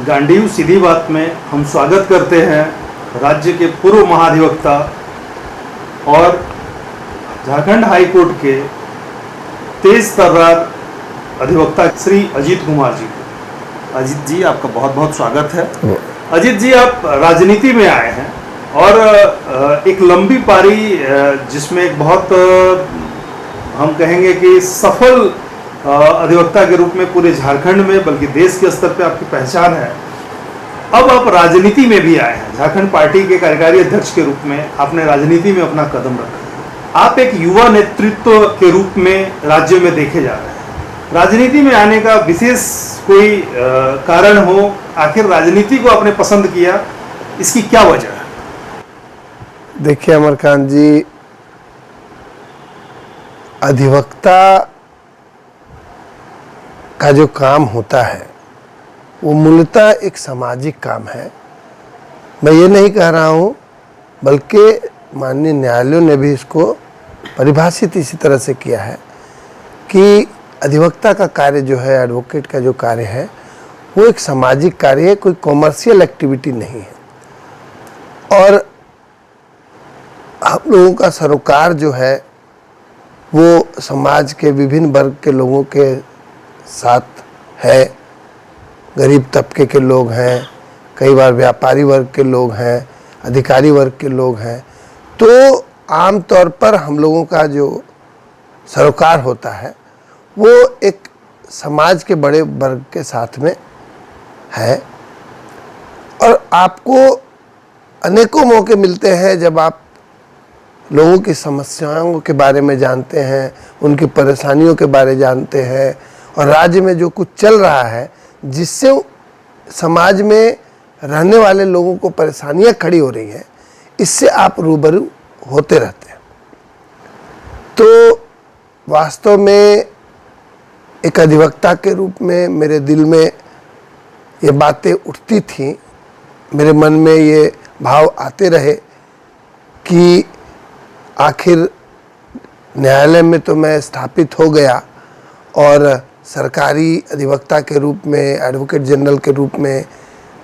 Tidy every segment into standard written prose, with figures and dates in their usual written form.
गांडीव सीधी बात में हम स्वागत करते हैं राज्य के पूर्व महाधिवक्ता और झारखंड हाई कोर्ट के तेज तर्रार अधिवक्ता श्री अजीत कुमार जी को। अजीत जी, आपका बहुत बहुत स्वागत है। अजीत जी, आप राजनीति में आए हैं और एक लंबी पारी जिसमें एक बहुत हम कहेंगे कि सफल अधिवक्ता के रूप में पूरे झारखंड में बल्कि देश के स्तर पे आपकी पहचान है। अब आप राजनीति में भी आए हैं, झारखंड पार्टी के कार्यकारी अध्यक्ष के रूप में आपने राजनीति में अपना कदम रखा। आप एक युवा नेतृत्व के रूप में राज्य में देखे जा रहे हैं। राजनीति में आने का विशेष कोई कारण हो? आखिर राजनीति को आपने पसंद किया, इसकी क्या वजह है? देखिए अमरकांत जी, अधिवक्ता का जो काम होता है वो मूलतः एक सामाजिक काम है। मैं ये नहीं कह रहा हूँ, बल्कि माननीय न्यायालयों ने भी इसको परिभाषित इसी तरह से किया है कि अधिवक्ता का कार्य जो है, एडवोकेट का जो कार्य है, वो एक सामाजिक कार्य है, कोई कॉमर्शियल एक्टिविटी नहीं है। और हम लोगों का सरोकार जो है वो समाज के विभिन्न वर्ग के लोगों के साथ है। गरीब तबके के लोग हैं, कई बार व्यापारी वर्ग के लोग हैं, अधिकारी वर्ग के लोग हैं। तो आम तौर पर हम लोगों का जो सरोकार होता है वो एक समाज के बड़े वर्ग के साथ में है। और आपको अनेकों मौके मिलते हैं जब आप लोगों की समस्याओं के बारे में जानते हैं, उनकी परेशानियों के बारे में जानते हैं, और राज्य में जो कुछ चल रहा है जिससे समाज में रहने वाले लोगों को परेशानियां खड़ी हो रही हैं, इससे आप रूबरू होते रहते हैं। तो वास्तव में एक अधिवक्ता के रूप में मेरे दिल में ये बातें उठती थीं, मेरे मन में ये भाव आते रहे कि आखिर न्यायालय में तो मैं स्थापित हो गया और सरकारी अधिवक्ता के रूप में, एडवोकेट जनरल के रूप में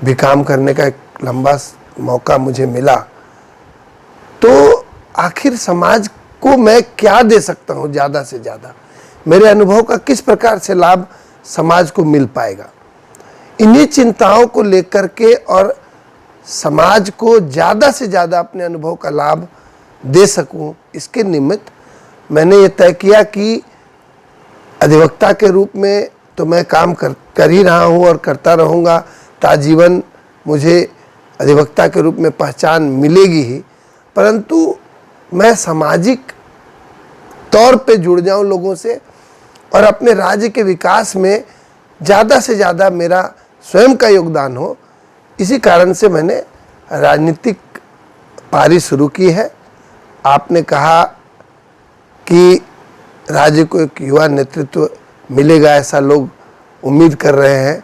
भी काम करने का एक लंबा मौका मुझे मिला। तो आखिर समाज को मैं क्या दे सकता हूँ ज़्यादा से ज़्यादा, मेरे अनुभव का किस प्रकार से लाभ समाज को मिल पाएगा, इन्हीं चिंताओं को लेकर के और समाज को ज़्यादा से ज़्यादा अपने अनुभव का लाभ दे सकूं, इसके निमित्त मैंने ये तय किया कि अधिवक्ता के रूप में तो मैं काम कर ही रहा हूँ और करता रहूँगा। ताजीवन मुझे अधिवक्ता के रूप में पहचान मिलेगी ही, परंतु मैं सामाजिक तौर पे जुड़ जाऊँ लोगों से और अपने राज्य के विकास में ज़्यादा से ज़्यादा मेरा स्वयं का योगदान हो। इसी कारण से मैंने राजनीतिक पारी शुरू की है। आपने कहा कि राज्य को एक युवा नेतृत्व मिलेगा, ऐसा लोग उम्मीद कर रहे हैं।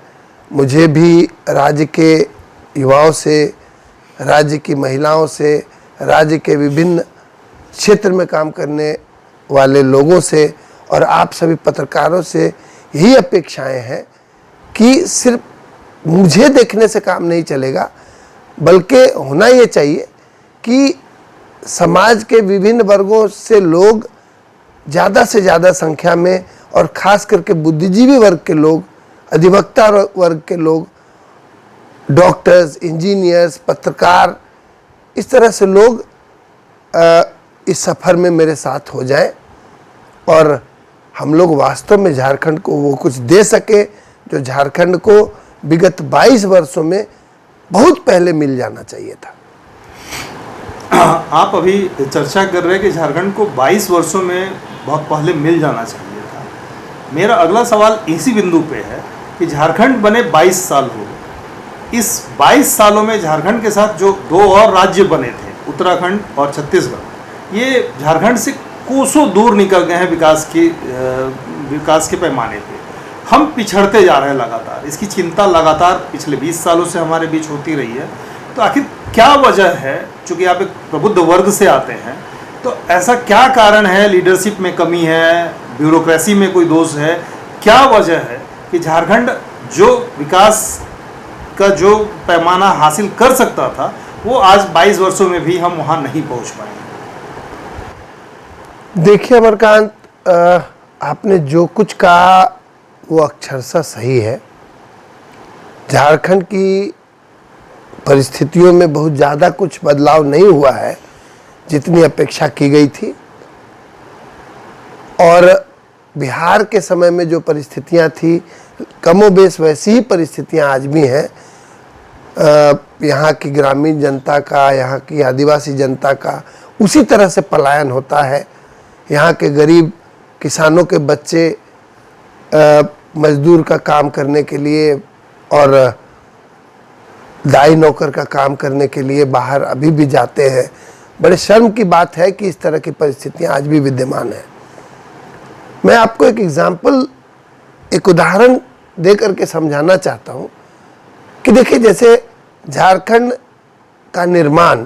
मुझे भी राज्य के युवाओं से, राज्य की महिलाओं से, राज्य के विभिन्न क्षेत्र में काम करने वाले लोगों से और आप सभी पत्रकारों से यही अपेक्षाएं हैं कि सिर्फ मुझे देखने से काम नहीं चलेगा, बल्कि होना ये चाहिए कि समाज के विभिन्न वर्गों से लोग ज़्यादा से ज़्यादा संख्या में, और ख़ास करके बुद्धिजीवी वर्ग के लोग, अधिवक्ता वर्ग के लोग, डॉक्टर्स, इंजीनियर्स, पत्रकार, इस तरह से लोग इस सफ़र में मेरे साथ हो जाएं और हम लोग वास्तव में झारखंड को वो कुछ दे सके जो झारखंड को विगत 22 वर्षों में बहुत पहले मिल जाना चाहिए था। आप अभी चर्चा कर रहे हैं कि झारखंड को 22 वर्षों में बहुत पहले मिल जाना चाहिए था। मेरा अगला सवाल इसी बिंदु पे है कि झारखंड बने 22 साल हो गए। इस 22 सालों में झारखंड के साथ जो दो और राज्य बने थे, उत्तराखंड और छत्तीसगढ़, ये झारखंड से कोसों दूर निकल गए हैं विकास के पैमाने पे। हम पिछड़ते जा रहे हैं लगातार। इसकी चिंता लगातार पिछले 20 सालों से हमारे बीच होती रही है। तो आखिर क्या वजह है? चूँकि आप एक प्रबुद्ध वर्ग से आते हैं, तो ऐसा क्या कारण है? लीडरशिप में कमी है, ब्यूरोक्रेसी में कोई दोष है? क्या वजह है कि झारखंड जो विकास का जो पैमाना हासिल कर सकता था वो आज 22 वर्षों में भी हम वहाँ नहीं पहुँच पाए। देखिए अमरकांत, आपने जो कुछ कहा वो अक्षरशः सही है। झारखंड की परिस्थितियों में बहुत ज़्यादा कुछ बदलाव नहीं हुआ है जितनी अपेक्षा की गई थी, और बिहार के समय में जो परिस्थितियां थी कमोबेश वैसी ही परिस्थितियां आज भी हैं। यहाँ की ग्रामीण जनता का, यहाँ की आदिवासी जनता का उसी तरह से पलायन होता है। यहाँ के गरीब किसानों के बच्चे मजदूर का काम करने के लिए और दाई नौकर का काम करने के लिए बाहर अभी भी जाते हैं। बड़े शर्म की बात है कि इस तरह की परिस्थितियां आज भी विद्यमान हैं। मैं आपको एक एग्जाम्पल, एक उदाहरण दे करके समझाना चाहता हूं कि देखिए, जैसे झारखंड का निर्माण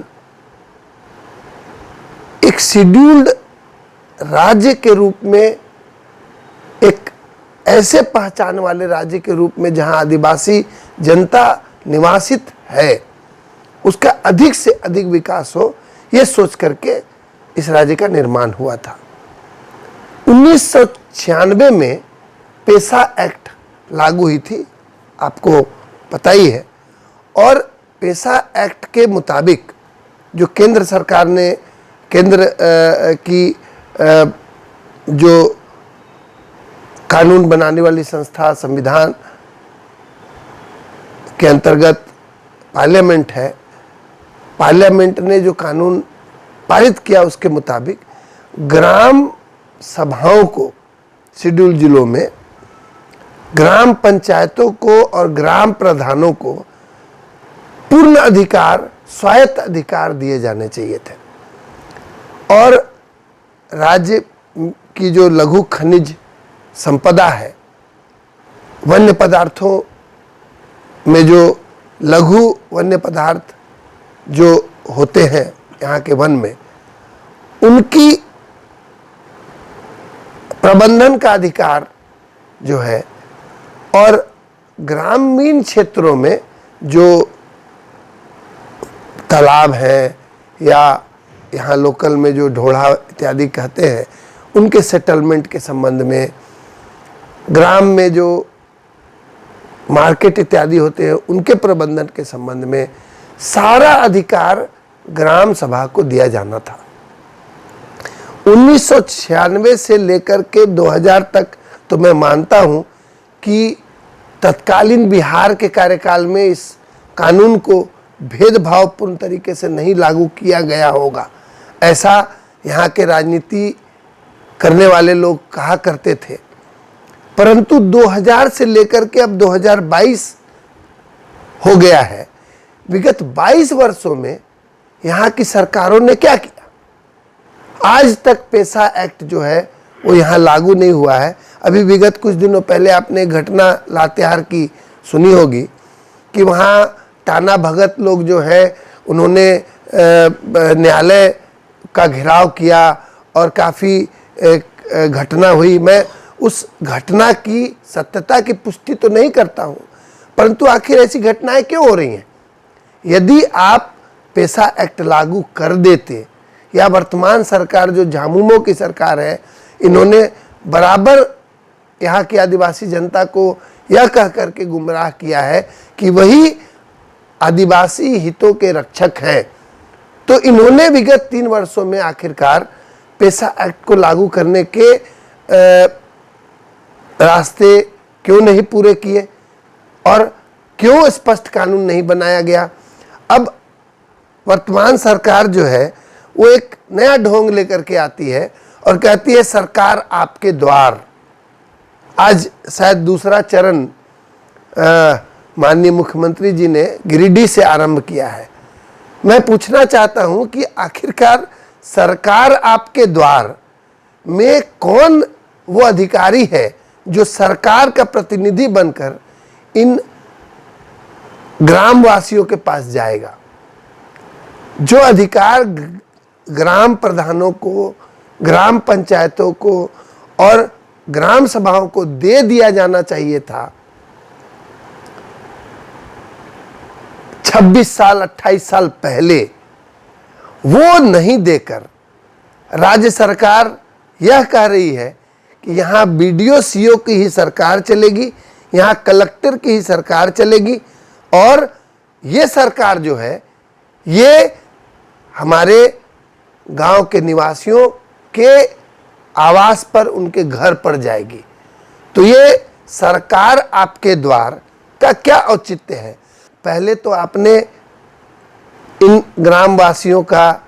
एक शेड्यूल्ड राज्य के रूप में, एक ऐसे पहचान वाले राज्य के रूप में जहां आदिवासी जनता निवासित है, उसका अधिक से अधिक विकास हो, यह सोच करके इस राज्य का निर्माण हुआ था। 1996 में पेसा एक्ट लागू हुई थी, आपको पता ही है। और पेसा एक्ट के मुताबिक जो केंद्र सरकार ने, केंद्र की जो कानून बनाने वाली संस्था, संविधान के अंतर्गत पार्लियामेंट है, पार्लियामेंट ने जो कानून पारित किया उसके मुताबिक ग्राम सभाओं को, शेड्यूल जिलों में ग्राम पंचायतों को और ग्राम प्रधानों को पूर्ण अधिकार, स्वायत्त अधिकार दिए जाने चाहिए थे। और राज्य की जो लघु खनिज संपदा है, वन्य पदार्थों में जो लघु वन्य पदार्थ जो होते हैं यहाँ के वन में, उनकी प्रबंधन का अधिकार जो है, और ग्रामीण क्षेत्रों में जो तालाब हैं या यहाँ लोकल में जो ढोढ़ा इत्यादि कहते हैं, उनके सेटलमेंट के संबंध में, ग्राम में जो मार्केट इत्यादि होते हैं उनके प्रबंधन के संबंध में सारा अधिकार ग्राम सभा को दिया जाना था। 1996 से लेकर के 2000 तक तो मैं मानता हूं कि तत्कालीन बिहार के कार्यकाल में इस कानून को भेदभावपूर्ण तरीके से नहीं लागू किया गया होगा, ऐसा यहाँ के राजनीति करने वाले लोग कहा करते थे। परंतु 2000 से लेकर के अब 2022 हो गया है। विगत 22 वर्षों में यहाँ की सरकारों ने क्या किया? आज तक पेसा एक्ट जो है वो यहाँ लागू नहीं हुआ है। अभी विगत कुछ दिनों पहले आपने घटना लातेहार की सुनी होगी कि वहाँ टाना भगत लोग जो है उन्होंने न्यायालय का घेराव किया और काफ़ी घटना हुई। मैं उस घटना की सत्यता की पुष्टि तो नहीं करता हूँ, परंतु आखिर ऐसी घटनाएं क्यों हो रही हैं? यदि आप पेसा एक्ट लागू कर देते, या वर्तमान सरकार जो झामुमो की सरकार है, इन्होंने बराबर यहाँ की आदिवासी जनता को यह कह करके गुमराह किया है कि वही आदिवासी हितों के रक्षक हैं, तो इन्होंने विगत 3 वर्षों में आखिरकार पेसा एक्ट को लागू करने के रास्ते क्यों नहीं पूरे किए और क्यों स्पष्ट कानून नहीं बनाया गया? अब वर्तमान सरकार जो है वो एक नया ढोंग लेकर के आती है और कहती है सरकार आपके द्वार। आज शायद दूसरा चरण माननीय मुख्यमंत्री जी ने गिरिडीह से आरंभ किया है। मैं पूछना चाहता हूं कि आखिरकार सरकार आपके द्वार में कौन वो अधिकारी है जो सरकार का प्रतिनिधि बनकर इन ग्रामवासियों के पास जाएगा? जो अधिकार ग्राम प्रधानों को, ग्राम पंचायतों को और ग्राम सभाओं को दे दिया जाना चाहिए था, 26 साल 28 साल पहले वो नहीं देकर राज्य सरकार यह कह रही है कि यहाँ बीडीओ सीओ की ही सरकार चलेगी, यहाँ कलेक्टर की ही सरकार चलेगी और ये सरकार जो है ये हमारे गांव के निवासियों के आवास पर, उनके घर पर जाएगी। तो ये सरकार आपके द्वार का क्या औचित्य है? पहले तो आपने इन ग्रामवासियों का,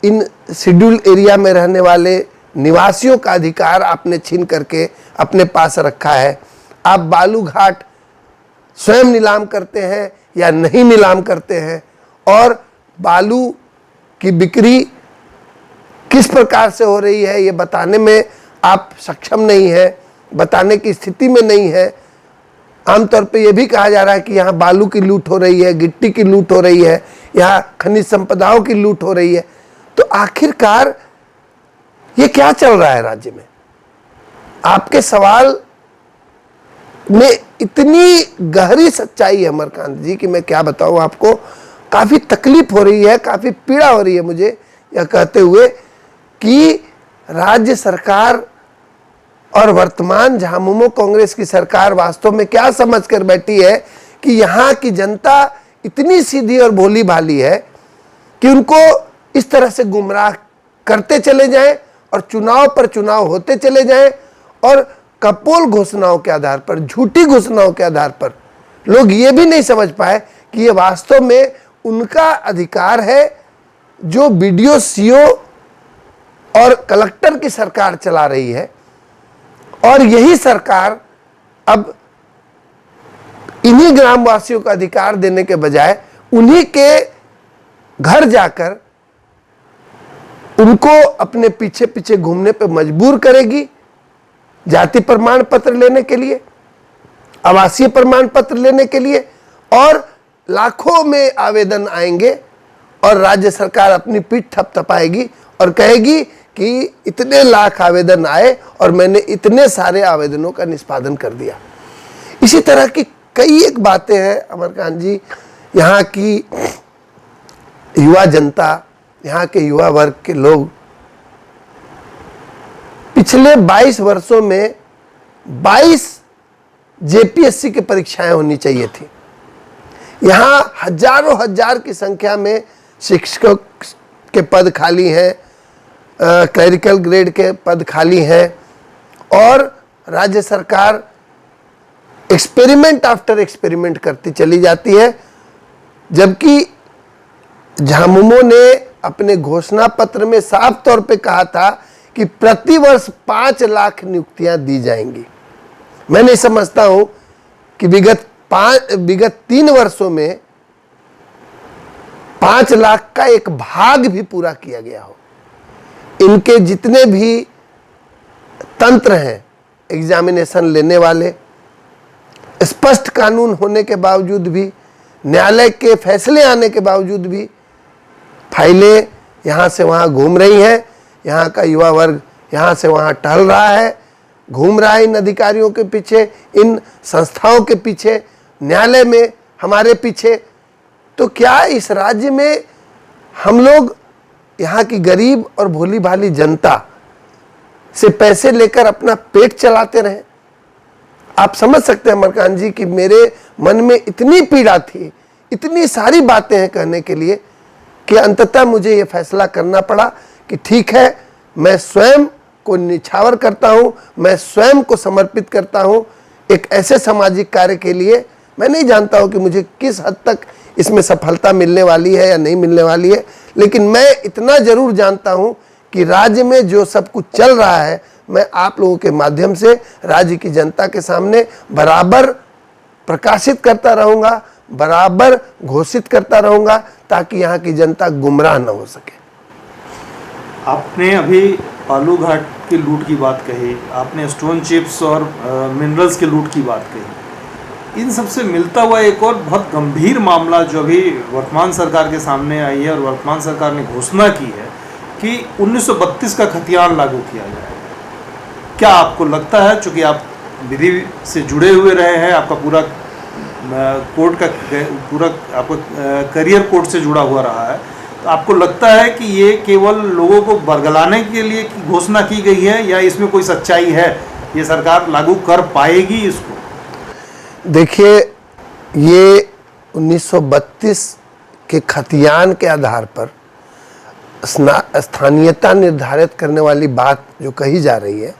इन शेड्यूल एरिया में रहने वाले निवासियों का अधिकार आपने छीन करके अपने पास रखा है। आप बालू घाट स्वयं नीलाम करते हैं या नहीं नीलाम करते हैं, और बालू की बिक्री किस प्रकार से हो रही है ये बताने में आप सक्षम नहीं है, बताने की स्थिति में नहीं है। आमतौर पे ये भी कहा जा रहा है कि यहाँ बालू की लूट हो रही है, गिट्टी की लूट हो रही है, यहाँ खनिज संपदाओं की लूट हो रही है। तो आखिरकार ये क्या चल रहा है राज्य में? आपके सवाल में इतनी गहरी सच्चाई है अमरकांत जी कि मैं क्या बताऊं आपको। काफी तकलीफ हो रही है, काफी पीड़ा हो रही है मुझे यह कहते हुए कि राज्य सरकार और वर्तमान झामुमो कांग्रेस की सरकार वास्तव में क्या समझकर बैठी है कि यहाँ की जनता इतनी सीधी और भोली भाली है कि उनको इस तरह से गुमराह करते चले जाएं और चुनाव पर चुनाव होते चले जाएं और कपोल घोषणाओं के आधार पर, झूठी घोषणाओं के आधार पर लोग ये भी नहीं समझ पाए कि ये वास्तव में उनका अधिकार है जो बीडीओ सीओ और कलेक्टर की सरकार चला रही है। और यही सरकार अब इन्हीं ग्रामवासियों को अधिकार देने के बजाय उन्हीं के घर जाकर उनको अपने पीछे पीछे घूमने पर मजबूर करेगी, जाति प्रमाण पत्र लेने के लिए, आवासीय प्रमाण पत्र लेने के लिए। और लाखों में आवेदन आएंगे और राज्य सरकार अपनी पीठ थपथपाएगी और कहेगी कि इतने लाख आवेदन आए और मैंने इतने सारे आवेदनों का निष्पादन कर दिया। इसी तरह की कई एक बातें हैं अमरकांत जी। यहाँ की युवा जनता, यहाँ के युवा वर्ग के लोग पिछले 22 वर्षों में 22 जेपीएससी की परीक्षाएं होनी चाहिए थी। यहाँ हजारों हजार की संख्या में शिक्षक के पद खाली हैं, क्लरिकल ग्रेड के पद खाली हैं और राज्य सरकार एक्सपेरिमेंट आफ्टर एक्सपेरिमेंट करती चली जाती है। जबकि झामुमो ने अपने घोषणा पत्र में साफ तौर पे कहा था कि प्रतिवर्ष 5 लाख नियुक्तियां दी जाएंगी। मैं नहीं समझता हूं कि विगत 3 वर्षों में 5 लाख का एक भाग भी पूरा किया गया हो। इनके जितने भी तंत्र हैं एग्जामिनेशन लेने वाले, स्पष्ट कानून होने के बावजूद भी, न्यायालय के फैसले आने के बावजूद भी फाइलें यहाँ से वहाँ घूम रही हैं। यहाँ का युवा वर्ग यहाँ से वहाँ टहल रहा है, घूम रहा है इन अधिकारियों के पीछे, इन संस्थाओं के पीछे, न्यायालय में हमारे पीछे। तो क्या इस राज्य में हम लोग यहाँ की गरीब और भोली भाली जनता से पैसे लेकर अपना पेट चलाते रहें? आप समझ सकते हैं अमरकांत जी कि मेरे मन में इतनी पीड़ा थी, इतनी सारी बातें हैं कहने के लिए कि अंततः मुझे ये फैसला करना पड़ा कि ठीक है, मैं स्वयं को निछावर करता हूँ, मैं स्वयं को समर्पित करता हूँ एक ऐसे सामाजिक कार्य के लिए। मैं नहीं जानता हूँ कि मुझे किस हद तक इसमें सफलता मिलने वाली है या नहीं मिलने वाली है, लेकिन मैं इतना जरूर जानता हूँ कि राज्य में जो सब कुछ चल रहा है, मैं आप लोगों के माध्यम से राज्य की जनता के सामने बराबर प्रकाशित करता रहूँगा, बराबर घोषित करता रहूँगा, ताकि यहाँ की जनता गुमराह न हो सके। आपने अभी बालू घाट की लूट की बात कही, आपने स्टोन चिप्स और मिनरल्स के लूट की बात कही। इन सबसे मिलता हुआ एक और बहुत गंभीर मामला जो अभी वर्तमान सरकार के सामने आई है और वर्तमान सरकार ने घोषणा की है कि 1932 का खतियान लागू किया जाएगा। क्या आपको लगता है, चूंकि आप विधि से जुड़े हुए रहे हैं, आपका पूरा कोर्ट का पूरा आपका करियर कोर्ट से जुड़ा हुआ रहा है, तो आपको लगता है कि ये केवल लोगों को बरगलाने के लिए घोषणा की गई है या इसमें कोई सच्चाई है? ये सरकार लागू कर पाएगी इसको? देखिए, ये 1932 के खतियान के आधार पर स्थानीयता निर्धारित करने वाली बात जो कही जा रही है,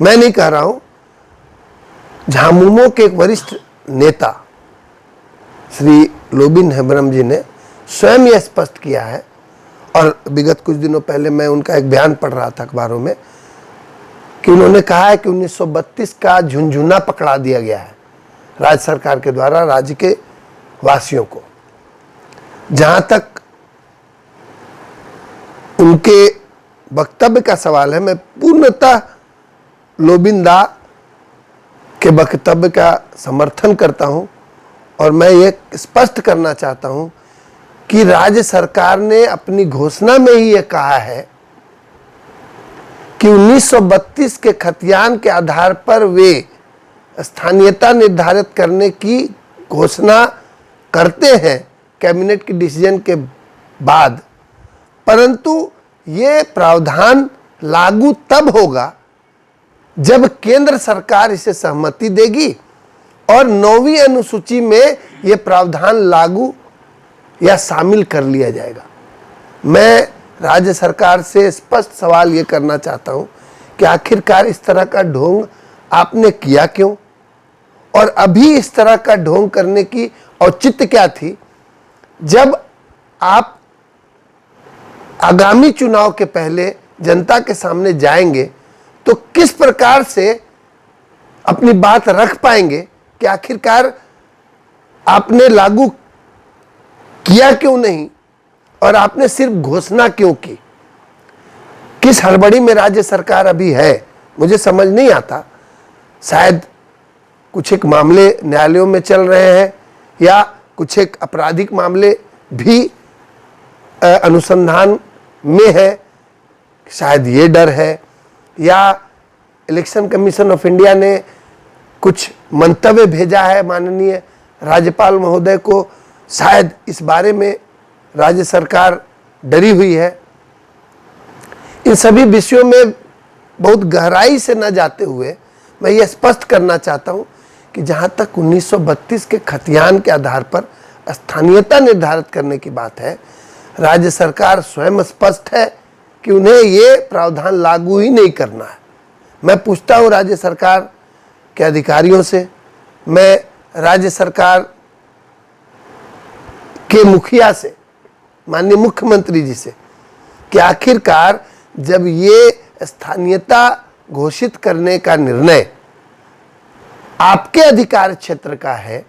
मैं नहीं कह रहा हूं, झामुमो के एक वरिष्ठ नेता श्री लोबिन हेम्ब्रम जी ने स्वयं यह स्पष्ट किया है, और विगत कुछ दिनों पहले मैं उनका एक बयान पढ़ रहा था अखबारों में कि उन्होंने कहा है कि 1932 का झुंझुना पकड़ा दिया गया है राज्य सरकार के द्वारा राज्य के वासियों को। जहां तक उनके वक्तव्य का सवाल है, मैं पूर्णतः लोबिंदा के वक्तव्य का समर्थन करता हूं, और मैं ये स्पष्ट करना चाहता हूं कि राज्य सरकार ने अपनी घोषणा में ही ये कहा है कि 1932 के खतियान के आधार पर वे स्थानीयता निर्धारित करने की घोषणा करते हैं कैबिनेट के डिसीजन के बाद, परंतु ये प्रावधान लागू तब होगा जब केंद्र सरकार इसे सहमति देगी और 9वीं अनुसूची में ये प्रावधान लागू या शामिल कर लिया जाएगा। मैं राज्य सरकार से स्पष्ट सवाल ये करना चाहता हूं कि आखिरकार इस तरह का ढोंग आपने किया क्यों, और अभी इस तरह का ढोंग करने की औचित्य क्या थी जब आप आगामी चुनाव के पहले जनता के सामने जाएंगे तो किस प्रकार से अपनी बात रख पाएंगे कि आखिरकार आपने लागू किया क्यों नहीं और आपने सिर्फ घोषणा क्यों की। किस हड़बड़ी में राज्य सरकार अभी है मुझे समझ नहीं आता। शायद कुछ एक मामले न्यायालयों में चल रहे हैं या कुछ एक आपराधिक मामले भी अनुसंधान में है, शायद ये डर है, या इलेक्शन कमीशन ऑफ इंडिया ने कुछ मंतव्य भेजा है माननीय राज्यपाल महोदय को, शायद इस बारे में राज्य सरकार डरी हुई है। इन सभी विषयों में बहुत गहराई से न जाते हुए मैं ये स्पष्ट करना चाहता हूं कि जहां तक 1932 के खतियान के आधार पर स्थानीयता निर्धारित करने की बात है, राज्य सरकार स्वयं स्पष्ट है कि उन्हें ये प्रावधान लागू ही नहीं करना है। मैं पूछता हूं राज्य सरकार के अधिकारियों से, मैं राज्य सरकार के मुखिया से, माननीय मुख्यमंत्री जी से, कि आखिरकार जब ये स्थानीयता घोषित करने का निर्णय आपके अधिकार क्षेत्र का है,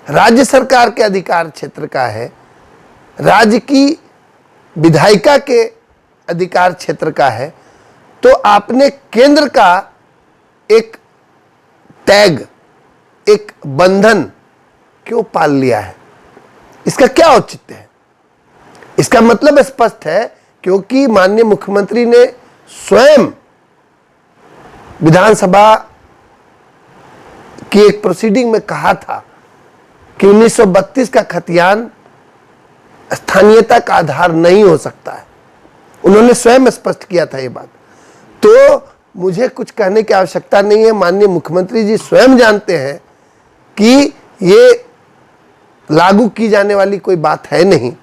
राज्य सरकार के अधिकार क्षेत्र का है, राज्य की विधायिका के अधिकार क्षेत्र का है, तो आपने केंद्र का एक टैग, एक बंधन क्यों पाल लिया है? इसका क्या औचित्य है? इसका मतलब स्पष्ट है, क्योंकि माननीय मुख्यमंत्री ने स्वयं विधानसभा की एक प्रोसीडिंग में कहा था कि 1932 का खतियान स्थानीयता का आधार नहीं हो सकता है। उन्होंने स्वयं स्पष्ट किया था ये बात। तो मुझे कुछ कहने की आवश्यकता नहीं है, माननीय मुख्यमंत्री जी स्वयं जानते हैं कि ये लागू की जाने वाली कोई बात है नहीं।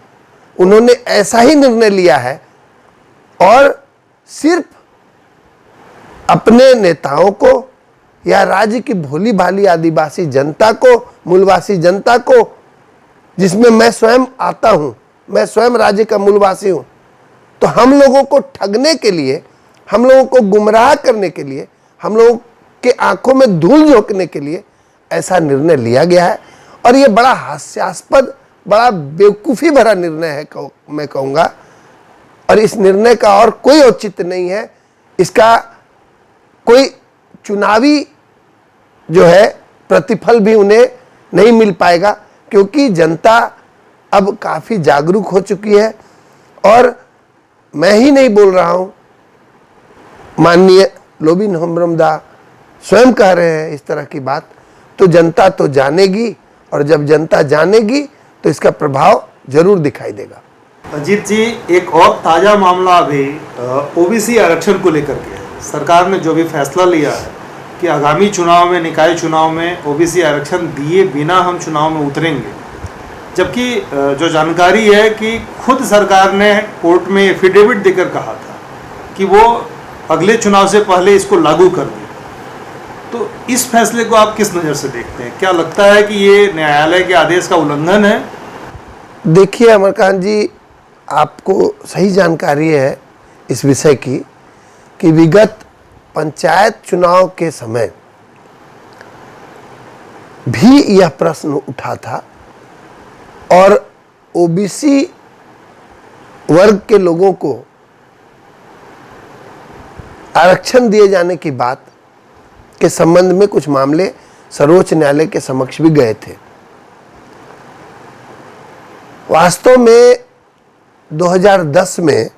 उन्होंने ऐसा ही निर्णय लिया है और सिर्फ अपने नेताओं को या राज्य की भोली भाली आदिवासी जनता को, मूलवासी जनता को, जिसमें मैं स्वयं आता हूं, मैं स्वयं राज्य का मूलवासी हूं, तो हम लोगों को ठगने के लिए, हम लोगों को गुमराह करने के लिए, हम लोगों के आंखों में धूल झोंकने के लिए ऐसा निर्णय लिया गया है। और ये बड़ा हास्यास्पद, बड़ा बेवकूफ़ी भरा निर्णय है, मैं कहूँगा। और इस निर्णय का और कोई औचित्य नहीं है, इसका कोई चुनावी जो है प्रतिफल भी उन्हें नहीं मिल पाएगा, क्योंकि जनता अब काफ़ी जागरूक हो चुकी है। और मैं ही नहीं बोल रहा हूँ, माननीय लोबिन हेम्ब्रम दा स्वयं कह रहे हैं इस तरह की बात, तो जनता तो जानेगी और जब जनता जानेगी तो इसका प्रभाव जरूर दिखाई देगा। अजीत जी, एक और ताज़ा मामला अभी ओबीसी आरक्षण को लेकर के है। सरकार ने जो भी फैसला लिया है कि आगामी चुनाव में, निकाय चुनाव में ओबीसी आरक्षण दिए बिना हम चुनाव में उतरेंगे, जबकि जो जानकारी है कि खुद सरकार ने कोर्ट में एफिडेविट देकर कहा था कि वो अगले चुनाव से पहले इसको लागू कर दे। तो इस फैसले को आप किस नज़र से देखते हैं? क्या लगता है कि ये न्यायालय के आदेश का उल्लंघन है? देखिए अमरकांत जी, आपको सही जानकारी है इस विषय की कि विगत पंचायत चुनाव के समय भी यह प्रश्न उठा था और ओबीसी वर्ग के लोगों को आरक्षण दिए जाने की बात के संबंध में कुछ मामले सर्वोच्च न्यायालय के समक्ष भी गए थे। वास्तव में 2010 में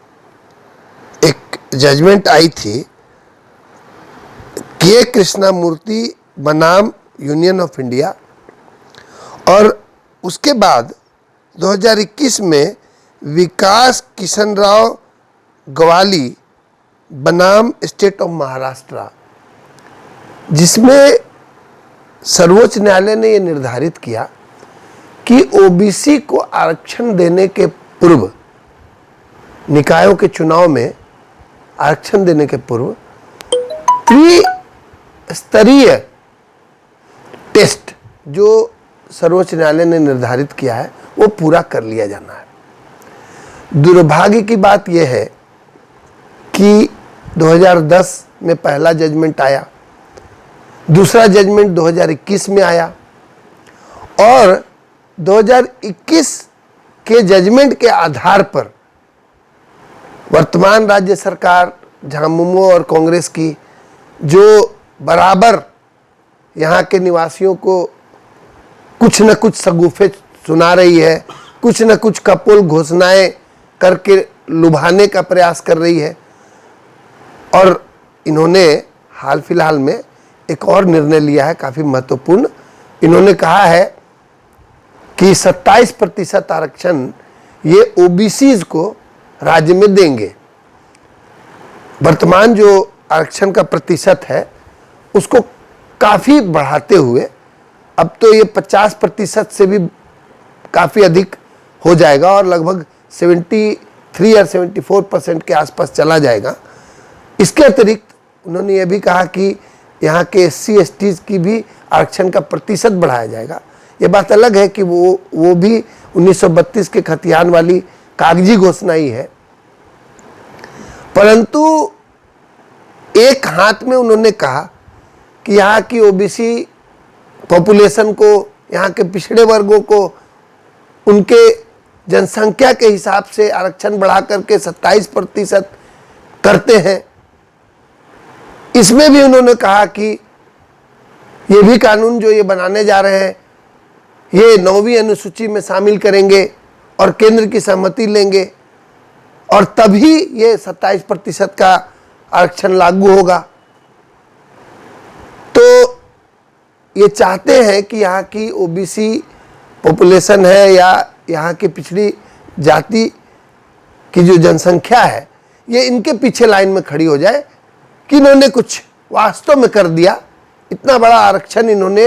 एक जजमेंट आई थी के कृष्णामूर्ति बनाम यूनियन ऑफ इंडिया, और उसके बाद 2021 में विकास किशन राव ग्वाली बनाम स्टेट ऑफ महाराष्ट्र, जिसमें सर्वोच्च न्यायालय ने यह निर्धारित किया कि ओबीसी को आरक्षण देने के पूर्व, निकायों के चुनाव में आरक्षण देने के पूर्व त्रिस्तरीय टेस्ट जो सर्वोच्च न्यायालय ने निर्धारित किया है वो पूरा कर लिया जाना है। दुर्भाग्य की बात यह है कि 2010 में पहला जजमेंट आया, दूसरा जजमेंट 2021 में आया, और 2021 के जजमेंट के आधार पर वर्तमान राज्य सरकार झामुमो और कांग्रेस की, जो बराबर यहाँ के निवासियों को कुछ न कुछ सगुफे सुना रही है, कुछ न कुछ कपोल घोषणाएं करके लुभाने का प्रयास कर रही है, और इन्होंने हाल फिलहाल में एक और निर्णय लिया है काफ़ी महत्वपूर्ण। इन्होंने कहा है कि 27% आरक्षण ये ओबीसीज को राज्य में देंगे। वर्तमान जो आरक्षण का प्रतिशत है उसको काफ़ी बढ़ाते हुए अब तो ये 50% से भी काफ़ी अधिक हो जाएगा और लगभग 73 या 74% के आसपास चला जाएगा। इसके अतिरिक्त उन्होंने ये भी कहा कि यहाँ के SC STs की भी आरक्षण का प्रतिशत बढ़ाया जाएगा। ये बात अलग है कि वो भी 1932 के खतियान वाली कागजी घोषणा ही है, परंतु एक हाथ में उन्होंने कहा कि यहाँ की ओबीसी पॉपुलेशन को, यहाँ के पिछड़े वर्गों को उनके जनसंख्या के हिसाब से आरक्षण बढ़ा करके 27% करते हैं। इसमें भी उन्होंने कहा कि ये भी कानून जो ये बनाने जा रहे हैं ये 9वीं अनुसूची में शामिल करेंगे और केंद्र की सहमति लेंगे और तभी ये 27% का आरक्षण लागू होगा। तो ये चाहते हैं कि यहाँ की ओबीसी पॉपुलेशन है या यहाँ की पिछड़ी जाति की जो जनसंख्या है ये इनके पीछे लाइन में खड़ी हो जाए कि इन्होंने कुछ वास्तव में कर दिया, इतना बड़ा आरक्षण इन्होंने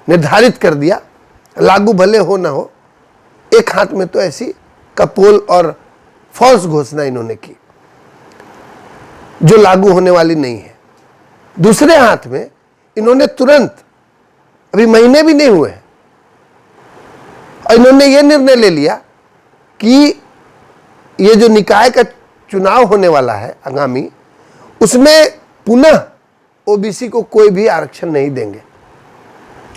निर्धारित कर दिया, लागू भले हो ना हो। एक हाथ में तो ऐसी कपोल और फॉल्स घोषणा इन्होंने की जो लागू होने वाली नहीं है। दूसरे हाथ में इन्होंने तुरंत, अभी महीने भी नहीं हुए, और इन्होंने ये निर्णय ले लिया कि ये जो निकाय का चुनाव होने वाला है आगामी, उसमें पुनः ओबीसी को कोई भी आरक्षण नहीं देंगे।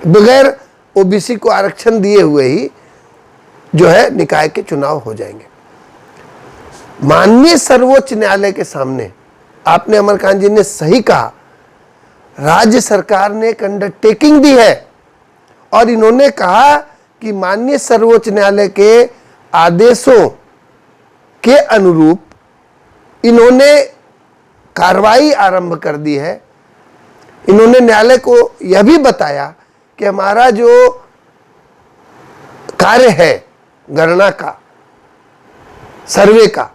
बगैर ओबीसी को आरक्षण दिए हुए ही जो है निकाय के चुनाव हो जाएंगे। माननीय सर्वोच्च न्यायालय के सामने आपने अमरकांत जी ने सही कहा, राज्य सरकार ने एक अंडरटेकिंग दी है और इन्होंने कहा कि माननीय सर्वोच्च न्यायालय के आदेशों के अनुरूप इन्होंने कार्रवाई आरंभ कर दी है। इन्होंने न्यायालय को यह भी बताया कि हमारा जो कार्य है गणना का, सर्वे का,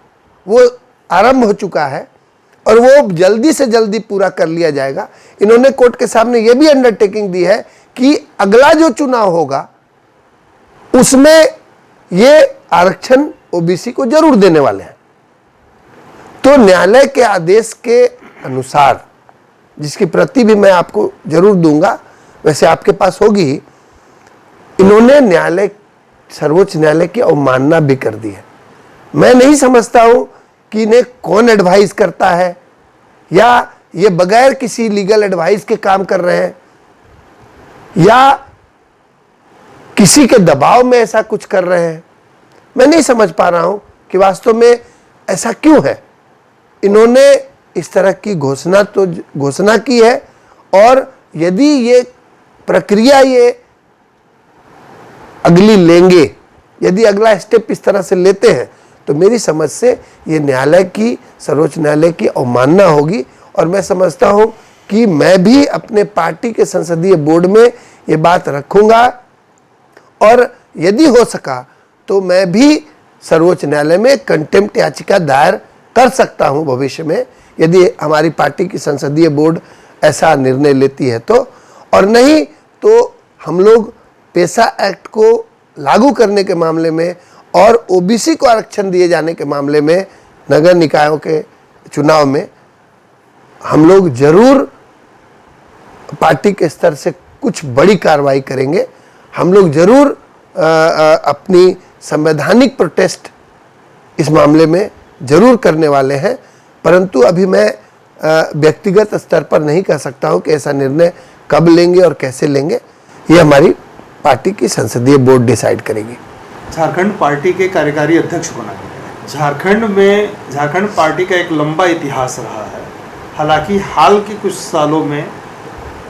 वो आरंभ हो चुका है और वो जल्दी से जल्दी पूरा कर लिया जाएगा। इन्होंने कोर्ट के सामने ये भी अंडरटेकिंग दी है कि अगला जो चुनाव होगा उसमें ये आरक्षण ओबीसी को जरूर देने वाले हैं। तो न्यायालय के आदेश के अनुसार, जिसकी प्रति भी मैं आपको जरूर दूंगा, वैसे आपके पास होगी ही, इन्होंने न्यायालय, सर्वोच्च न्यायालय की अवमानना भी कर दी है। मैं नहीं समझता हूं कि इन्हें कौन एडवाइस करता है या ये बगैर किसी लीगल एडवाइस के काम कर रहे हैं या किसी के दबाव में ऐसा कुछ कर रहे हैं। मैं नहीं समझ पा रहा हूं कि वास्तव में ऐसा क्यों है। इन्होंने इस तरह की घोषणा की है और यदि ये प्रक्रिया ये अगली लेंगे, यदि अगला स्टेप इस तरह से लेते हैं, तो मेरी समझ से ये न्यायालय की, सर्वोच्च न्यायालय की अवमानना होगी। और मैं समझता हूं कि मैं भी अपने पार्टी के संसदीय बोर्ड में ये बात रखूंगा और यदि हो सका तो मैं भी सर्वोच्च न्यायालय में कंटेम्प्ट याचिका दायर कर सकता हूं भविष्य में, यदि हमारी पार्टी की संसदीय बोर्ड ऐसा निर्णय लेती है तो। और नहीं तो हम लोग पेशा एक्ट को लागू करने के मामले में और ओबीसी को आरक्षण दिए जाने के मामले में नगर निकायों के चुनाव में हम लोग जरूर पार्टी के स्तर से कुछ बड़ी कार्रवाई करेंगे। हम लोग जरूर अपनी संवैधानिक प्रोटेस्ट इस मामले में जरूर करने वाले हैं, परंतु अभी मैं व्यक्तिगत स्तर पर नहीं कह सकता हूं कि ऐसा निर्णय कब लेंगे और कैसे लेंगे। ये हमारी पार्टी की संसदीय बोर्ड डिसाइड करेगी। झारखंड पार्टी के कार्यकारी अध्यक्ष बना है। झारखंड पार्टी का एक लंबा इतिहास रहा है। हालांकि हाल के कुछ सालों में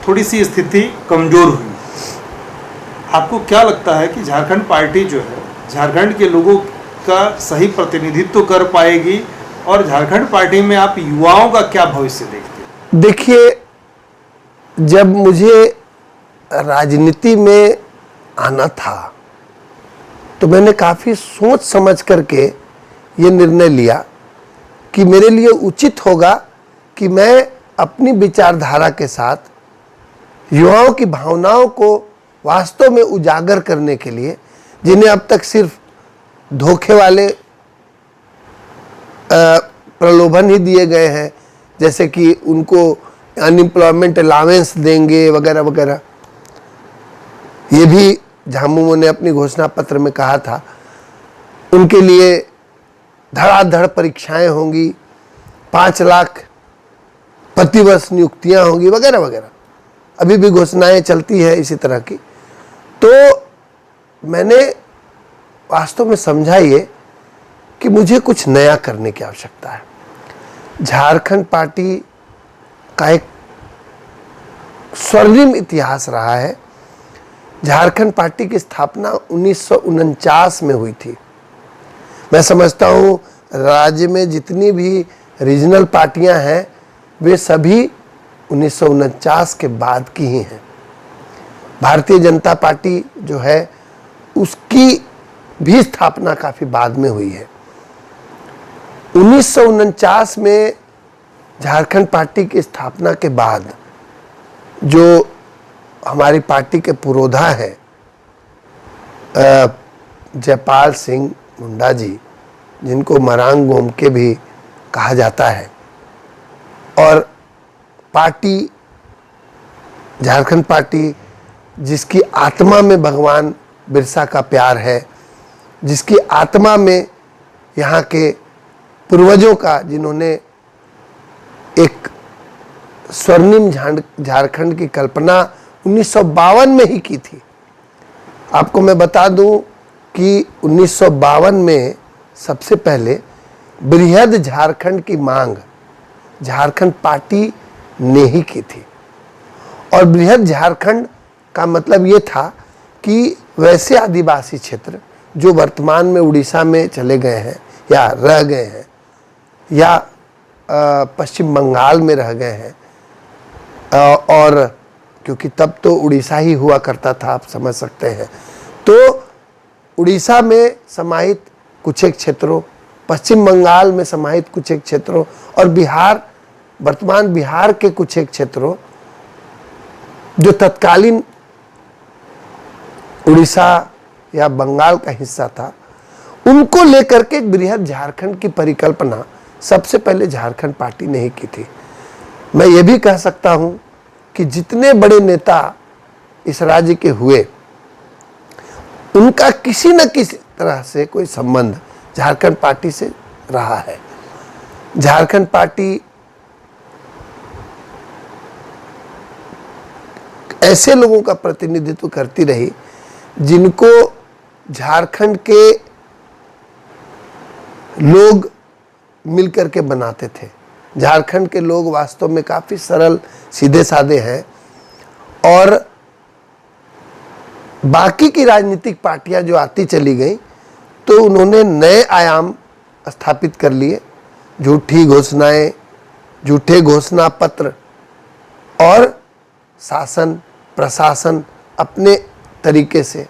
थोड़ी सी स्थिति कमजोर हुई। आपको क्या लगता है कि झारखंड पार्टी जो है झारखंड के लोगों का सही प्रतिनिधित्व कर पाएगी और झारखंड पार्टी में आप युवाओं का क्या भविष्य देखते हैं? देखिए, जब मुझे राजनीति में आना था तो मैंने काफ़ी सोच समझ करके ये निर्णय लिया कि मेरे लिए उचित होगा कि मैं अपनी विचारधारा के साथ युवाओं की भावनाओं को वास्तव में उजागर करने के लिए, जिन्हें अब तक सिर्फ धोखे वाले प्रलोभन ही दिए गए हैं, जैसे कि उनको अनएम्प्लॉयमेंट अलाउंस देंगे वगैरह वगैरह, ये भी झामुमो ने अपनी घोषणा पत्र में कहा था। उनके लिए धड़ाधड़ परीक्षाएं होंगी, 5 लाख प्रतिवर्ष नियुक्तियां होंगी वगैरह वगैरह, अभी भी घोषणाएं चलती है इसी तरह की। तो मैंने वास्तव में समझा ये कि मुझे कुछ नया करने की आवश्यकता है। झारखंड पार्टी का एक स्वर्णिम इतिहास रहा है। झारखंड पार्टी की स्थापना 1949 में हुई थी। मैं समझता हूँ राज्य में जितनी भी रीजनल पार्टियां हैं वे सभी 1949 के बाद की ही हैं। भारतीय जनता पार्टी जो है उसकी भी स्थापना काफ़ी बाद में हुई है। 1949 में झारखंड पार्टी की स्थापना के बाद जो हमारी पार्टी के पुरोधा हैं जयपाल सिंह मुंडा जी, जिनको मरांग गोमके भी कहा जाता है, और पार्टी, झारखंड पार्टी जिसकी आत्मा में भगवान बिरसा का प्यार है, जिसकी आत्मा में यहाँ के पूर्वजों का, जिन्होंने एक स्वर्णिम झारखंड की कल्पना 1952 में ही की थी। आपको मैं बता दूं कि 1952 में सबसे पहले बृहद झारखंड की मांग झारखंड पार्टी ने ही की थी। और बृहद झारखंड का मतलब ये था कि वैसे आदिवासी क्षेत्र जो वर्तमान में उड़ीसा में चले गए हैं या रह गए हैं या पश्चिम बंगाल में रह गए हैं, और क्योंकि तब तो उड़ीसा ही हुआ करता था, आप समझ सकते हैं, तो उड़ीसा में समाहित कुछ एक क्षेत्रों, पश्चिम बंगाल में समाहित कुछ एक क्षेत्रों और बिहार, वर्तमान बिहार के कुछ एक क्षेत्रों जो तत्कालीन उड़ीसा या बंगाल का हिस्सा था, उनको लेकर के एक बृहद झारखंड की परिकल्पना सबसे पहले झारखंड पार्टी ने ही की थी। मैं ये भी कह सकता हूं कि जितने बड़े नेता इस राज्य के हुए, उनका किसी न किसी तरह से कोई संबंध झारखंड पार्टी से रहा है। झारखंड पार्टी ऐसे लोगों का प्रतिनिधित्व करती रही जिनको झारखंड के लोग मिलकर के बनाते थे। झारखंड के लोग वास्तव में काफ़ी सरल, सीधे साधे हैं और बाकी की राजनीतिक पार्टियां जो आती चली गई तो उन्होंने नए आयाम स्थापित कर लिए। झूठी घोषणाएं, झूठे घोषणा पत्र और शासन प्रशासन अपने तरीके से।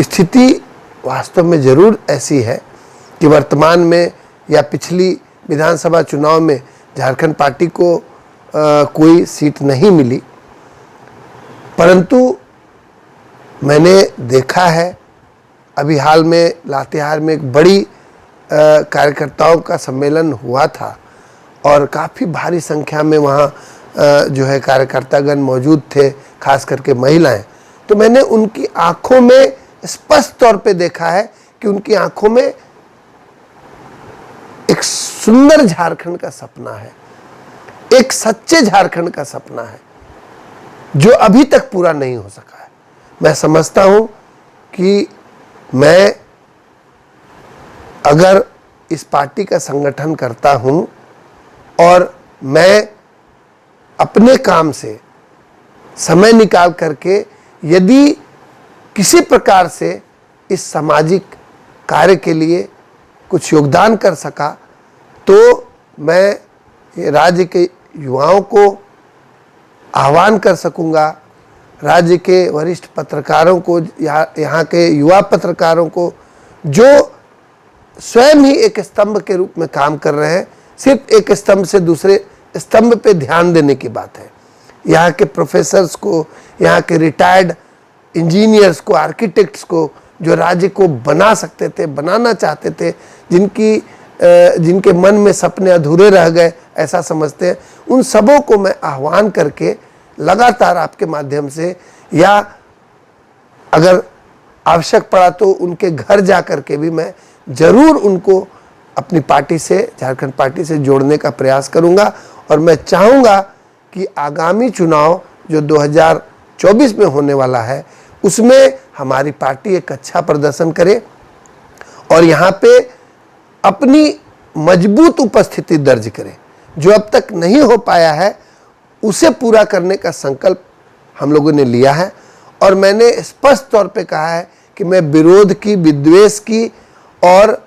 स्थिति वास्तव में ज़रूर ऐसी है कि वर्तमान में या पिछली विधानसभा चुनाव में झारखंड पार्टी को कोई सीट नहीं मिली, परंतु मैंने देखा है अभी हाल में लातेहार में एक बड़ी कार्यकर्ताओं का सम्मेलन हुआ था और काफ़ी भारी संख्या में वहाँ जो है कार्यकर्तागण मौजूद थे, खास करके महिलाएं। तो मैंने उनकी आंखों में स्पष्ट तौर पे देखा है कि उनकी आंखों में एक सुंदर झारखंड का सपना है, एक सच्चे झारखंड का सपना है जो अभी तक पूरा नहीं हो सका है। मैं समझता हूं कि मैं अगर इस पार्टी का संगठन करता हूं और मैं अपने काम से समय निकाल करके यदि किसी प्रकार से इस सामाजिक कार्य के लिए कुछ योगदान कर सका तो मैं ये राज्य के युवाओं को आह्वान कर सकूंगा, राज्य के वरिष्ठ पत्रकारों को, यहाँ के युवा पत्रकारों को जो स्वयं ही एक स्तंभ के रूप में काम कर रहे हैं। सिर्फ एक स्तंभ से दूसरे स्तंभ पे ध्यान देने की बात है। यहाँ के प्रोफेसर्स को, यहाँ के रिटायर्ड इंजीनियर्स को, आर्किटेक्ट्स को जो राज्य को बना सकते थे, बनाना चाहते थे, जिनके मन में सपने अधूरे रह गए ऐसा समझते हैं, उन सबों को मैं आह्वान करके लगातार आपके माध्यम से या अगर आवश्यक पड़ा तो उनके घर जा कर के भी मैं ज़रूर उनको अपनी पार्टी से, झारखंड पार्टी से जोड़ने का प्रयास करूंगा। और मैं चाहूँगा कि आगामी चुनाव जो 2024 में होने वाला है उसमें हमारी पार्टी एक अच्छा प्रदर्शन करे और यहाँ पे अपनी मजबूत उपस्थिति दर्ज करे। जो अब तक नहीं हो पाया है उसे पूरा करने का संकल्प हम लोगों ने लिया है और मैंने स्पष्ट तौर पे कहा है कि मैं विरोध की, विद्वेष की और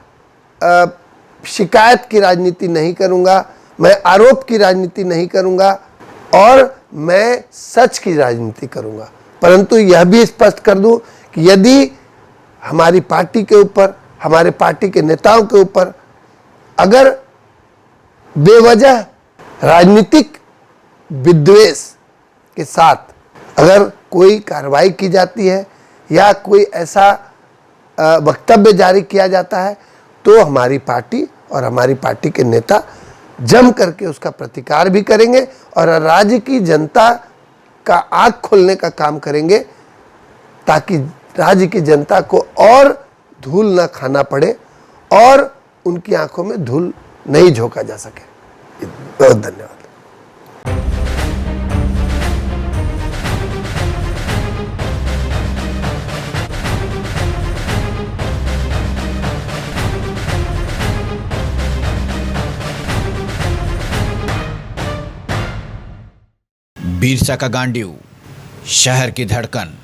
शिकायत की राजनीति नहीं करूँगा, मैं आरोप की राजनीति नहीं करूँगा और मैं सच की राजनीति करूँगा। परंतु यह भी स्पष्ट कर दूं कि यदि हमारी पार्टी के ऊपर, हमारे पार्टी के नेताओं के ऊपर अगर बेवजह राजनीतिक विद्वेष के साथ अगर कोई कार्रवाई की जाती है या कोई ऐसा वक्तव्य जारी किया जाता है तो हमारी पार्टी और हमारी पार्टी के नेता जम करके उसका प्रतिकार भी करेंगे और राज्य की जनता का आँख खोलने का काम करेंगे ताकि राज्य की जनता को और धूल न खाना पड़े और उनकी आंखों में धूल नहीं झोंका जा सके। बहुत धन्यवाद। बिरसा का गांडीव, शहर की धड़कन।